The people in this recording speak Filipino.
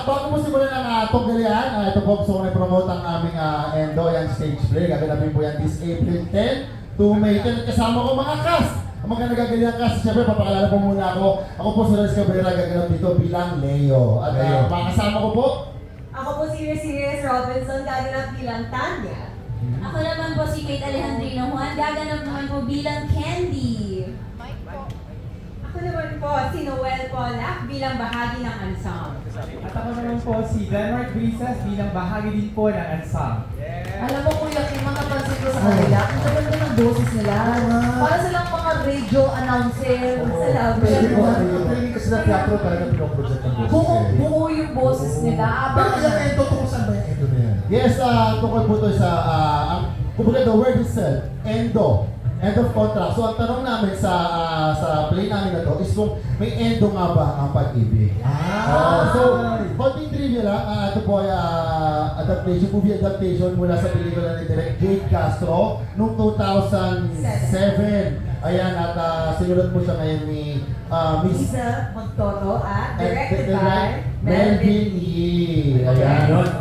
Bago mo simulan ang tunggalian, ito po gusto ko na promote ang aming Endo, yan stage play. Gaganapin po yan this April 10 to May 10. Kasama ko mga cast. Ang mga nagagalian cast, siyempre papakalala po muna ako. Ako po si Rez Cabrera, gaganap dito bilang Leo. At mga kasama ko po. Ako po si Rez Robinson, gaganap bilang Tanya. Ako naman po si Kate Alejandrino Juan, gaganap naman po bilang Candy. Ako naman po si Noel Pollack bilang bahagi ng ensemble. At ako naman po si Denmark Brisas bilang bahagi din po ng ensemble. Alam mo Kuya Kim, mga pansin ko sa kanila, ang ganda ng boses nila. Para silang mga radio announcer. Salamat. Pwede po, training kasi ng teatro talaga pinoproject ang boses. Buo yung boses nila. Pero yung Endo, tungkol saan ba yung Endo na yan? Yes, tungkol po ito sa, kumbaga the word itself, Endo. End of contract. So ang tanong namin sa play namin na to is kung may endo nga ba ang pag-ibig. So, konting trivia lang. Ito po ay adaptation, movie adaptation mula sa pelikula ni Direk Jade Castro noong 2007. Ayan, at sinulat mo siya ngayon ni Miss Isa Magtoro at and directed by Melvin Yee. Ayan.